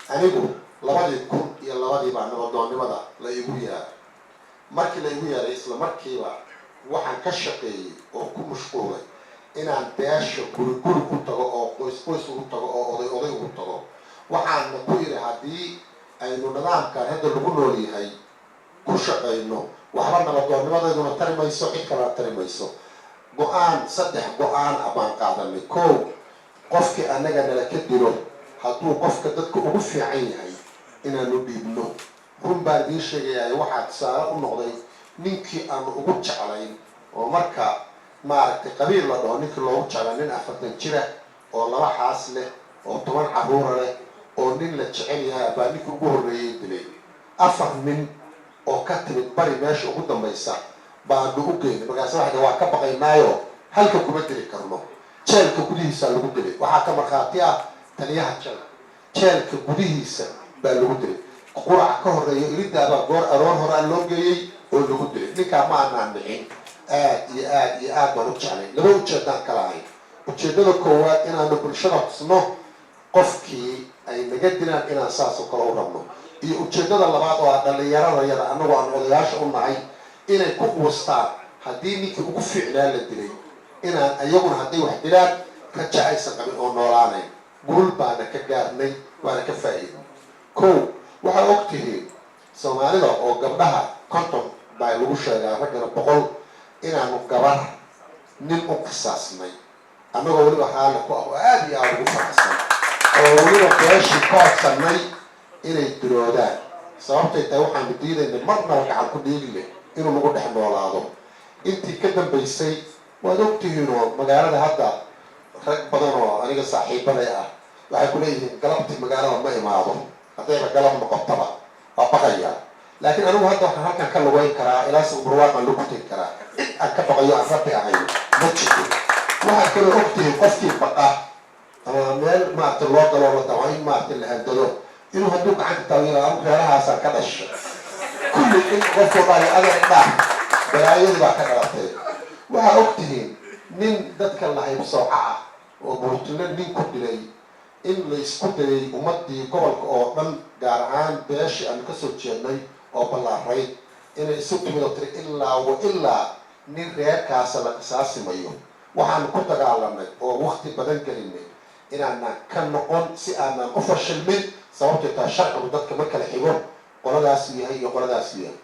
anigu labadii kun iyo labadii baa nabadoonnimada la igu yeeray. markii la igu yeeray isla markiiba waxaan ka shaqeeyey oo ku mashquulay inaan beesha guri guri ku tago oo qoys qoys ugu tago oo oday oday ugu tago. waxaana ku yidhi haddii aynu nidaamkan hadda lagu nool yahay ku shaqayno waxba nabadoonnimadeeduna tari mayso, cid kalena tari mayso. saddex go-aan baan qaadanay. kow, qofkii annaga nala ka dilo hadduu qofka dadka ugu fiican yahay inaanu dhiibno. run baan idiin sheegayaa waxaa tusaale u noqday ninkii aanu ugu jeclayn oo marka maaragtay qabiil la dhaho ninkii loogu jeclaa nin 40 jira oo 2 xaas leh oo 10 carruura leh oo nin la jecel yahay baa ninkii ugu horreeyay dilay. 4 nin oo ka timid bari meesha ugu dambaysa baanu u geynay. markaas waxay waa ka baqaynaayo halka kuma dili karno, jeelka gudihiisa lagu dilay. waxaa ka markhaati ah taliyaha jeelka gudihiisa baa lagu dilay. qurac ka horreeya iridaabaa goor aroor horaa loo geeyey oo lagu dilay. ninkaa ma aanaan dhicin. aad iyo aad baan u jeclay. laba ujeedaan kala ahayn. ujeeddada koowaad inaanu bulshada tusno qofkii ay naga dilaan inaan saas oo kale u rabno, iyo ujeeddada labaad oo ah dhallinyaradayada annagu aan odayaasha u nahay inay ku quustaan haddii ninkii ugu fiicnaa la dilay inaan ayaguna hadday wax dilaan raja aysan qabin oo noolaanayn. guul baana ka gaarnay, waana ka faa'iiday. kow, waxaa og tihiin soomaalida oo gabdhaha 50 baa lagu sheegaa, raggana 100, inaanu gabar nin u qisaasnay annagoo weliba xaala ku ah oo aad iyo aad ugu faraxsan oo weliba beeshii ka codsanay inay diroodaan. sababtay tahay waxaanu diidaynay marnaba gacan ku dhiigi leh inuu nagu dhex noolaado. intii ka dambaysay waad og tihiin oo magaalada hadda rag badan oo aniga saaxiibaday ah waxay ku leeyihiin galabtii magaalada ma imaado, haddayba galab noqotaba waa baqayaa. laakiin anigu hadda waxaan halkan ka lugayn karaa ilaa suburwaaqan lagu tegi karaa. cid aan ka baqayo aan rabbi ahayn ma jirto. waxaa kaloo og tihiin qofkii baqa ama meel maaragtay loo galoo la damo in maaragtay la handado inuu hadduu gacanta taageero anigu reerahaasaan ka dhashay. kulli in qofku dhayo adeer dhaaf balaayadii baa ka dhalatay. waxaa og tihiin nin dadka lahaybsooca ah oo buurtino nin ku dilay in la isku dayay ummadii gobolka oo dhan gaar ahaan beeshii aan kasoo jeednay oo ballaarayd inay isu timido tiri ilaa nin reerkaasa la qisaasimayo. waxaan ku dagaalanay oo waqti badan gelinay inaanaan ka noqon si aanaan u fashilmin. sababtay taa sharcigu dadka ma kala xigo qoladaas yahay iyo qoladaas yahay.